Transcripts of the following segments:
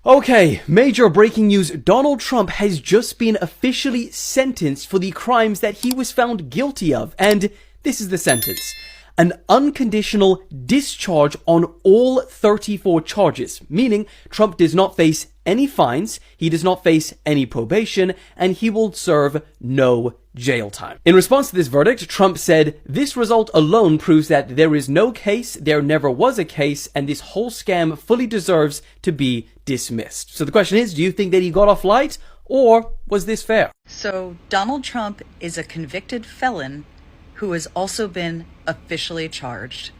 Okay, major breaking news. Donald Trump has just been officially sentenced for the crimes that he was found guilty of. And this is the sentence. An unconditional discharge on all 34 charges, meaning Trump does not face any fines, he does not face any probation, and he will serve no jail time. In response to this verdict, Trump said, "This result alone proves that there is no case, there never was a case, and this whole scam fully deserves to be dismissed." So the question is, do you think that he got off light, or was this fair? So Donald Trump is a convicted felon who has also been officially charged.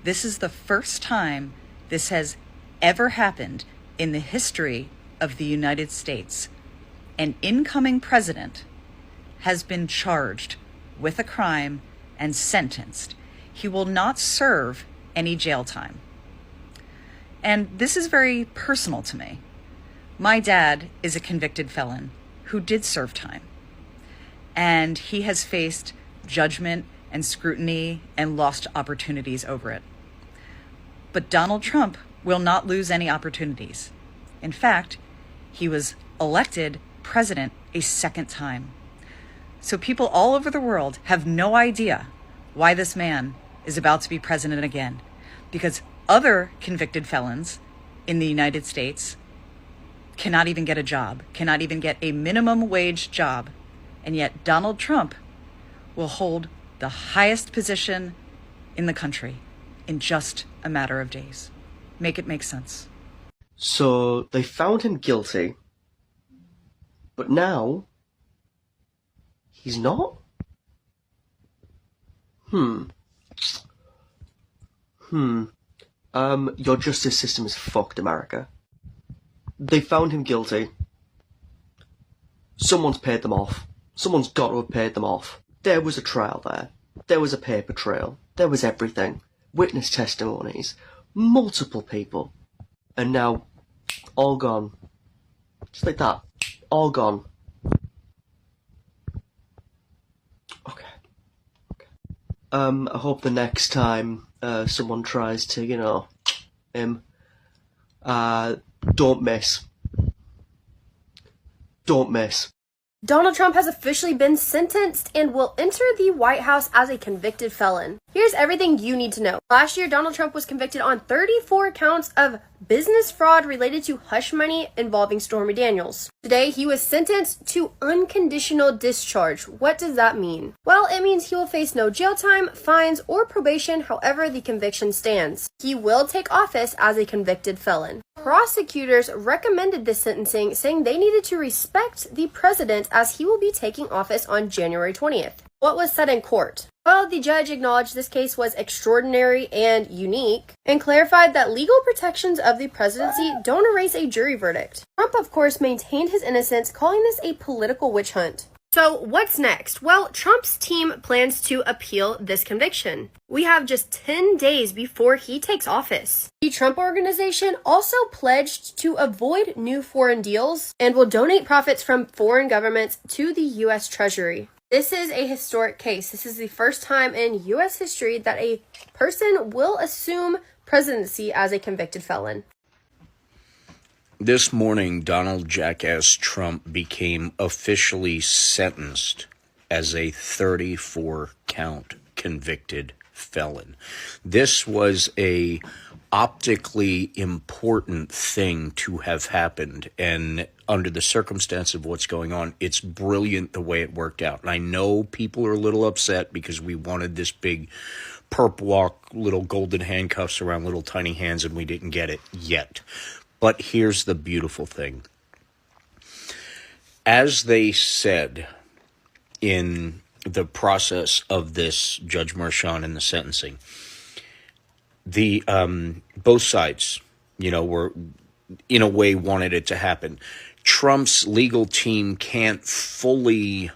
This is the first time this has ever happened in the history of the United States. An incoming president has been charged with a crime and sentenced. He will not serve any jail time. And this is very personal to me. My dad is a convicted felon who did serve time. And he has faced judgment and scrutiny and lost opportunities over it. But Donald Trump will not lose any opportunities. In fact, he was elected president a second time. So people all over the world have no idea why this man is about to be president again, because other convicted felons in the United States cannot even get a job, cannot even get a minimum wage job. And yet Donald Trump will hold the highest position in the country in just a matter of days. Make it make sense. So they found him guilty, but now he's not? Your justice system is fucked, America. They found him guilty. Someone's paid them off. Someone's got to have paid them off. There was a trial there. There was a paper trail. There was everything. Witness testimonies. Multiple people. And now, all gone. Just like that. All gone. Okay. I hope the next time someone tries to, don't miss. Don't miss. Donald Trump has officially been sentenced and will enter the White House as a convicted felon. Here's everything you need to know. Last year, Donald Trump was convicted on 34 counts of business fraud related to hush money involving Stormy Daniels. Today, he was sentenced to unconditional discharge. What does that mean? Well, it means he will face no jail time, fines, or probation, however the conviction stands. He will take office as a convicted felon. Prosecutors recommended this sentencing, saying they needed to respect the president as he will be taking office on January 20th. What was said in court? Well, the judge acknowledged this case was extraordinary and unique and clarified that legal protections of the presidency don't erase a jury verdict. Trump, of course, maintained his innocence, calling this a political witch hunt. So what's next? Well, Trump's team plans to appeal this conviction. We have just 10 days before he takes office. The Trump Organization also pledged to avoid new foreign deals and will donate profits from foreign governments to the U.S. Treasury. This is a historic case. This is the first time in U.S. history that a person will assume presidency as a convicted felon. This morning, Donald Jackass Trump became officially sentenced as a 34-count convicted felon. This was a optically important thing to have happened, and under the circumstance of what's going on, it's brilliant the way it worked out. And I know people are a little upset because we wanted this big perp walk, little golden handcuffs around little tiny hands, and we didn't get it yet. But here's the beautiful thing. As they said in the process of this, Judge Merchan and the sentencing, the both sides, were in a way wanted it to happen. Trump's legal team can't fully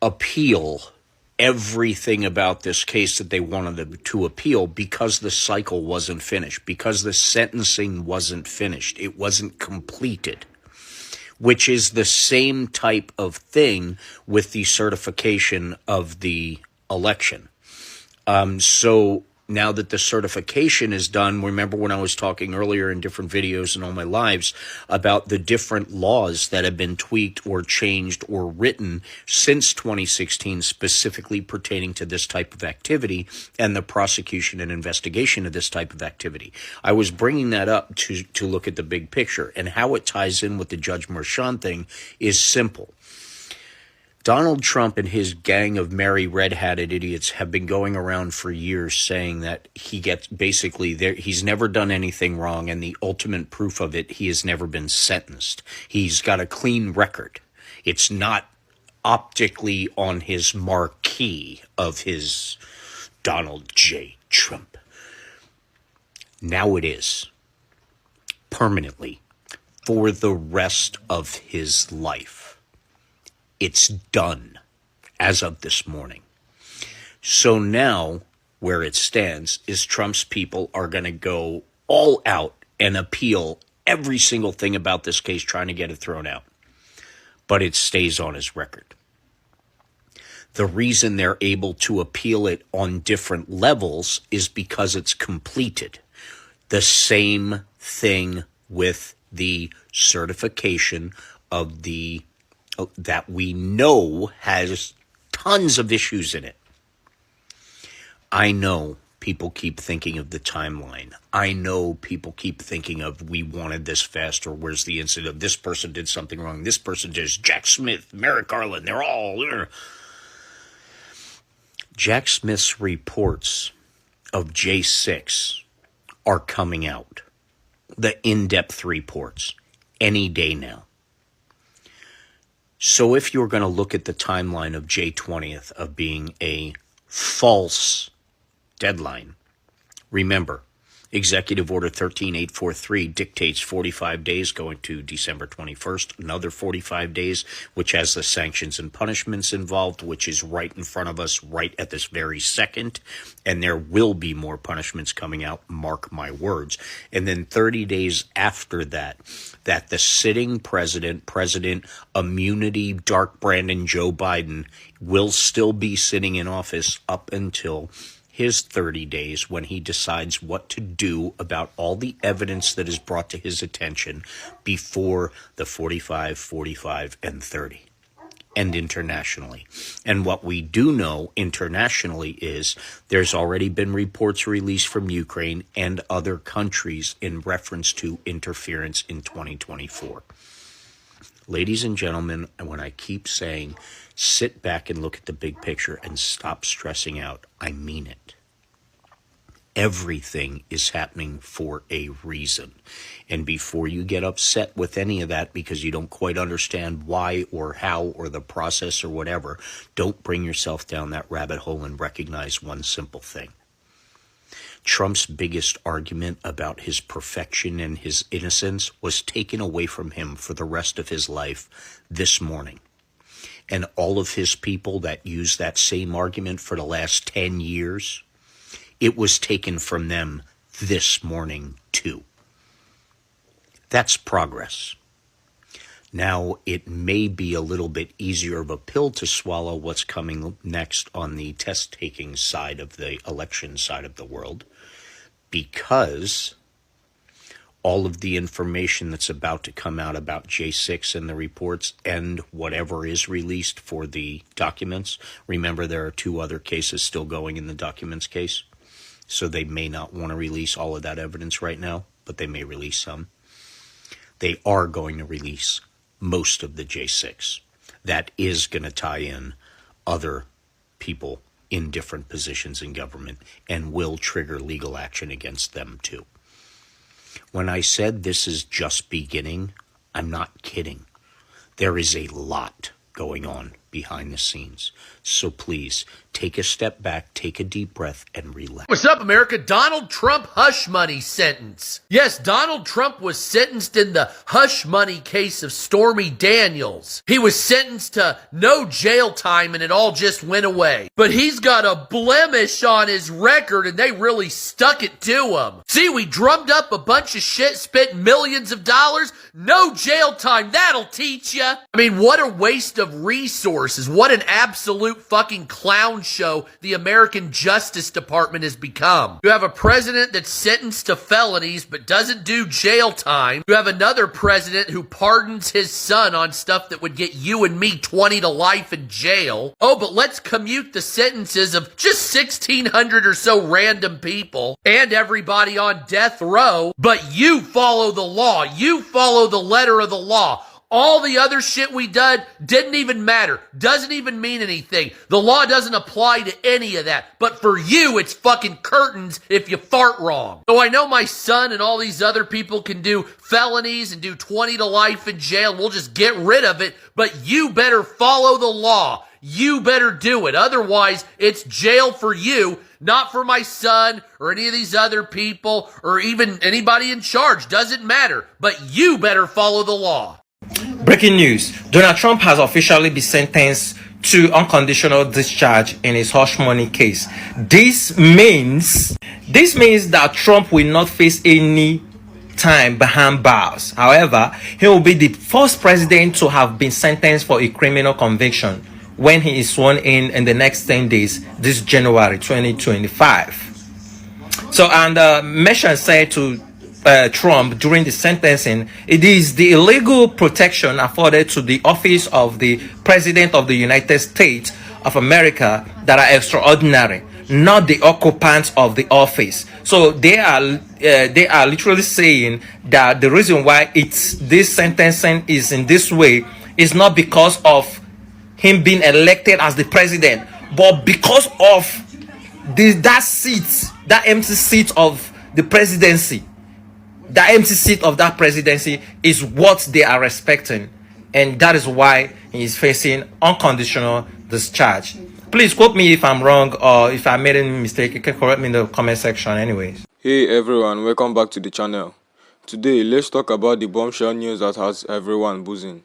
appeal everything about this case that they wanted to appeal because the cycle wasn't finished, because the sentencing wasn't finished. It wasn't completed, which is the same type of thing with the certification of the election. So now that the certification is done, remember when I was talking earlier in different videos and on my lives about the different laws that have been tweaked or changed or written since 2016, specifically pertaining to this type of activity and the prosecution and investigation of this type of activity. I was bringing that up to look at the big picture, and how it ties in with the Judge Merchan thing is simple. Donald Trump and his gang of merry red-hatted idiots have been going around for years saying that he gets basically there. He's never done anything wrong, and the ultimate proof of it, he has never been sentenced. He's got a clean record. It's not optically on his marquee of his Donald J. Trump. Now it is. Permanently. For the rest of his life. It's done as of this morning. So now, where it stands is Trump's people are going to go all out and appeal every single thing about this case, trying to get it thrown out. But it stays on his record. The reason they're able to appeal it on different levels is because it's completed. The same thing with the certification of the that we know has tons of issues in it. I know people keep thinking of the timeline. I know people keep thinking of, we wanted this faster. Where's the incident? This person did something wrong. This person did. Jack Smith, Merrick Garland, they're all there. Jack Smith's reports of J6 are coming out. The in-depth reports any day now. So if you're going to look at the timeline of J20th of being a false deadline, remember, Executive Order 13843 dictates 45 days going to December 21st, another 45 days, which has the sanctions and punishments involved, which is right in front of us right at this very second. And there will be more punishments coming out, mark my words. And then 30 days after that, that the sitting president immunity, Dark Brandon Joe Biden, will still be sitting in office up until his 30 days when he decides what to do about all the evidence that is brought to his attention before the 45, 45, and 30, and internationally. And what we do know internationally is there's already been reports released from Ukraine and other countries in reference to interference in 2024. Ladies and gentlemen, when I keep saying sit back and look at the big picture and stop stressing out, I mean it. Everything is happening for a reason. And before you get upset with any of that because you don't quite understand why or how or the process or whatever, don't bring yourself down that rabbit hole and recognize one simple thing. Trump's biggest argument about his perfection and his innocence was taken away from him for the rest of his life this morning. And all of his people that used that same argument for the last 10 years, it was taken from them this morning too. That's progress. Now, it may be a little bit easier of a pill to swallow what's coming next on the test-taking side of the election side of the world, because all of the information that's about to come out about J6 and the reports and whatever is released for the documents. Remember, there are 2 other cases still going in the documents case, so they may not want to release all of that evidence right now, but they may release some. They are going to release most of the J6. That is going to tie in other people in different positions in government and will trigger legal action against them too. When I said this is just beginning, I'm not kidding. There is a lot going on behind the scenes. So please, take a step back, take a deep breath, and relax. What's up, America? Donald Trump hush money sentence. Yes, Donald Trump was sentenced in the hush money case of Stormy Daniels. He was sentenced to no jail time and it all just went away. But he's got a blemish on his record and they really stuck it to him. See, we drummed up a bunch of shit, spent millions of dollars, no jail time. That'll teach ya. I mean, what a waste of resources. resources. What an absolute fucking clown show the American Justice Department has become. You have a president that's sentenced to felonies but doesn't do jail time. You have another president who pardons his son on stuff that would get you and me 20 to life in jail. Oh, but let's commute the sentences of just 1,600 or so random people and everybody on death row. But you follow the law. You follow the letter of the law. All the other shit we did didn't even matter. Doesn't even mean anything. The law doesn't apply to any of that. But for you, it's fucking curtains if you fart wrong. So I know my son and all these other people can do felonies and do 20 to life in jail. And we'll just get rid of it. But you better follow the law. You better do it. Otherwise, it's jail for you, not for my son or any of these other people or even anybody in charge. Doesn't matter. But you better follow the law. Breaking news. Donald Trump has officially been sentenced to unconditional discharge in his hush money case. This means that Trump will not face any time behind bars. However, he will be the first president to have been sentenced for a criminal conviction when he is sworn in the next 10 days, this January 2025. So, and Meshan said to Trump during the sentencing, it is the illegal protection afforded to the office of the President of the United States of America that are extraordinary, not the occupants of the office. So they are literally saying that the reason why this sentencing is in this way is not because of him being elected as the president, but because of that empty seat of the presidency. The empty seat of that presidency is what they are respecting, and that is why he is facing unconditional discharge. Please quote me if I'm wrong, or if I made any mistake, you can correct me in the comment section anyways. Hey everyone, welcome back to the channel. Today, let's talk about the bombshell news that has everyone buzzing.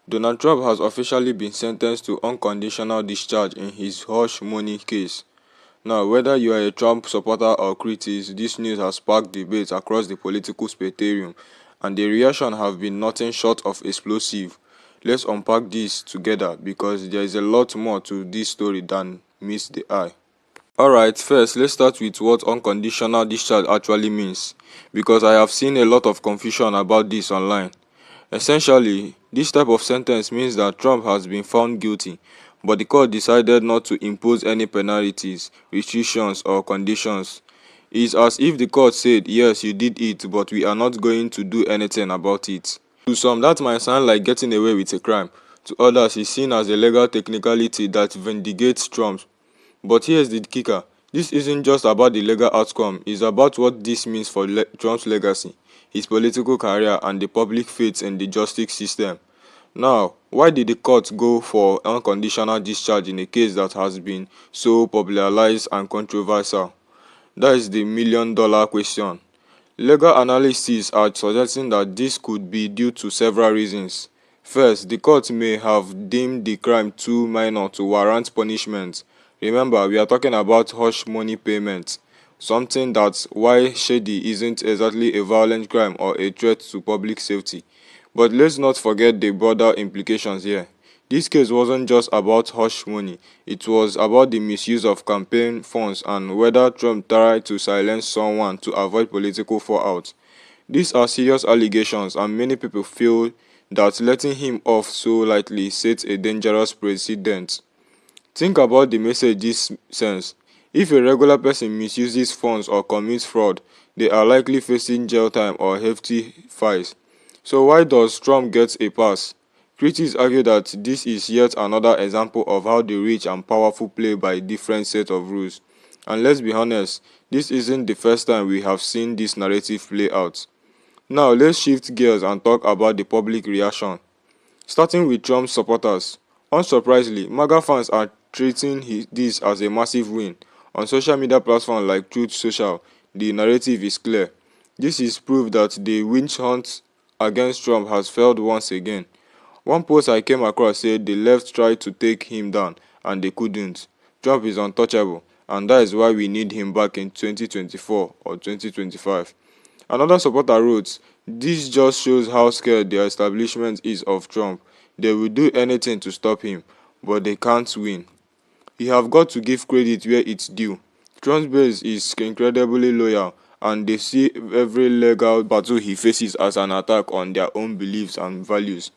Donald Trump has officially been sentenced to unconditional discharge in his hush money case. Now, whether you are a Trump supporter or critic, this news has sparked debate across the political spectrum, and the reaction have been nothing short of explosive. Let's unpack this together because there is a lot more to this story than meets the eye. Alright, first, let's start with what unconditional discharge actually means, because I have seen a lot of confusion about this online. Essentially, this type of sentence means that Trump has been found guilty, but the court decided not to impose any penalties, restrictions, or conditions. It's as if the court said, yes, you did it, but we are not going to do anything about it. To some, that might sound like getting away with a crime. To others, it's seen as a legal technicality that vindicates Trump. But here's the kicker. This isn't just about the legal outcome, it's about what this means for Trump's legacy, his political career, and the public faith in the justice system. Now, why did the court go for unconditional discharge in a case that has been so popularized and controversial? That is the million-dollar question. Legal analysts are suggesting that this could be due to several reasons. First, the court may have deemed the crime too minor to warrant punishment. Remember, we are talking about hush money payment, something that's why shady isn't exactly a violent crime or a threat to public safety. But let's not forget the broader implications here. This case wasn't just about hush money, it was about the misuse of campaign funds and whether Trump tried to silence someone to avoid political fallout. These are serious allegations, and many people feel that letting him off so lightly sets a dangerous precedent. Think about the message this sends. If a regular person misuses funds or commits fraud, they are likely facing jail time or hefty fines. So why does Trump get a pass? Critics argue that this is yet another example of how the rich and powerful play by a different set of rules. And let's be honest, this isn't the first time we have seen this narrative play out. Now let's shift gears and talk about the public reaction. Starting with Trump's supporters. Unsurprisingly, MAGA fans are treating this as a massive win. On social media platforms like Truth Social, the narrative is clear. This is proof that the witch hunt against Trump has failed once again. One post I came across said the left tried to take him down and they couldn't. Trump is untouchable, and that is why we need him back in 2024 or 2025. Another supporter wrote, "This just shows how scared the establishment is of Trump. They will do anything to stop him. but they can't win. You have got to give credit where it's due. Trump's base is incredibly loyal, and they see every legal battle he faces as an attack on their own beliefs and values.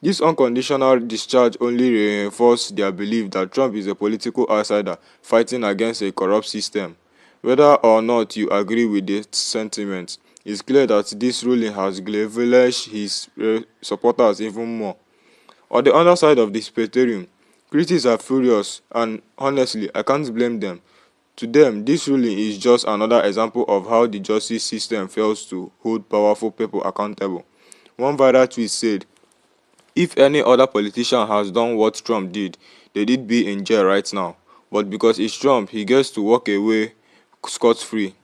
This unconditional discharge only reinforces their belief that Trump is a political outsider fighting against a corrupt system. Whether or not you agree with this sentiment, it's clear that this ruling has leveraged his supporters even more. On the other side of the spectrum, critics are furious, and honestly, I can't blame them. To them, this ruling is just another example of how the justice system fails to hold powerful people accountable. One viral tweet said, "If any other politician has done what Trump did, they'd be in jail right now. But because it's Trump, he gets to walk away scot-free.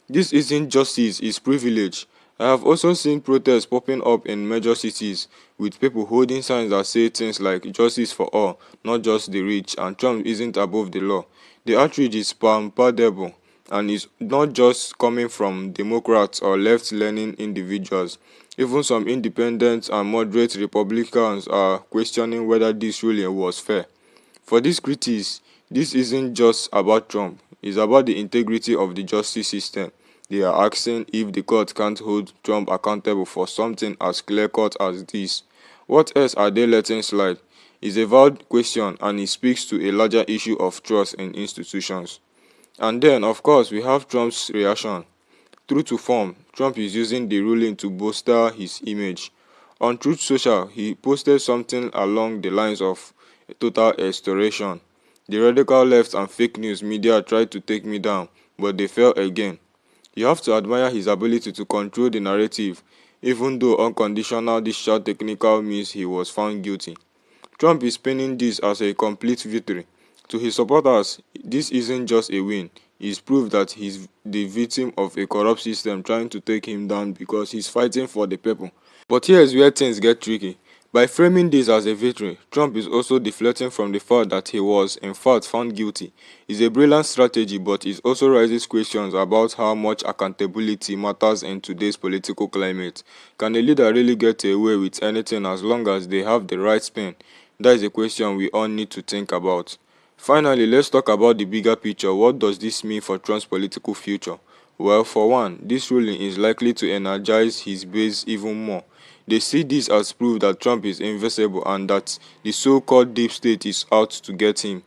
This isn't justice, it's privilege." I have also seen protests popping up in major cities, with people holding signs that say things like "justice for all, not just the rich," and "Trump isn't above the law." The outrage is palpable, and is not just coming from Democrats or left-leaning individuals. Even some independent and moderate Republicans are questioning whether this ruling was fair. For these critics, this isn't just about Trump, it's about the integrity of the justice system. They are asking if the court can't hold Trump accountable for something as clear-cut as this. What else are they letting slide? It's a valid question, and it speaks to a larger issue of trust in institutions. And then, of course, we have Trump's reaction. True to form, Trump is using the ruling to bolster his image. On Truth Social, he posted something along the lines of "total restoration. The radical left and fake news media tried to take me down, but they fell again." You have to admire his ability to control the narrative, even though unconditional discharge technical means he was found guilty. Trump is painting this as a complete victory. To his supporters, this isn't just a win, it's proof that he's the victim of a corrupt system trying to take him down because he's fighting for the people. But here's where things get tricky. By framing this as a victory, Trump is also deflecting from the fact that he was, in fact, found guilty. It's a brilliant strategy, but it also raises questions about how much accountability matters in today's political climate. Can a leader really get away with anything as long as they have the right spin? That is a question we all need to think about. Finally, let's talk about the bigger picture. What does this mean for Trump's political future? Well, for one, this ruling is likely to energize his base even more. They see this as proof that Trump is invincible and that the so-called deep state is out to get him.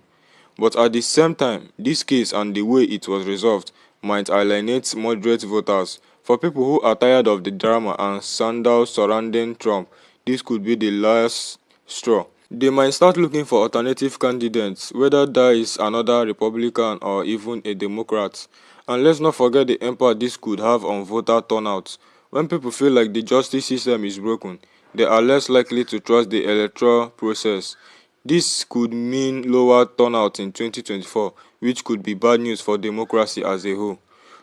But at the same time, this case and the way it was resolved might alienate moderate voters. For people who are tired of the drama and scandal surrounding Trump, this could be the last straw. They might start looking for alternative candidates, whether that is another Republican or even a Democrat. And let's not forget the impact this could have on voter turnout. When people feel like the justice system is broken, they are less likely to trust the electoral process. This could mean lower turnout in 2024, which could be bad news for democracy as a whole.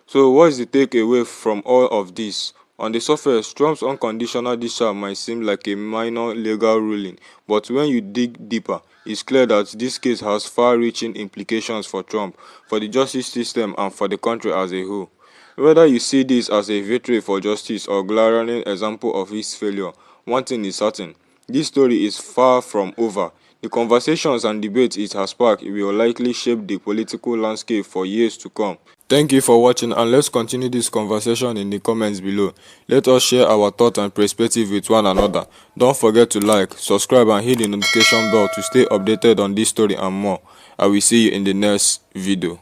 So what is the takeaway from all of this? On the surface, Trump's unconditional discharge might seem like a minor legal ruling, but when you dig deeper, it's clear that this case has far-reaching implications for Trump, for the justice system, and for the country as a whole. Whether you see this as a victory for justice or glaring example of his failure, one thing is certain: this story is far from over. The conversations and debates it has sparked will likely shape the political landscape for years to come. Thank you for watching, and let's continue this conversation in the comments below. Let us share our thoughts and perspective with one another. Don't forget to like, subscribe, and hit the notification bell to stay updated on this story and more. I will see you in the next video.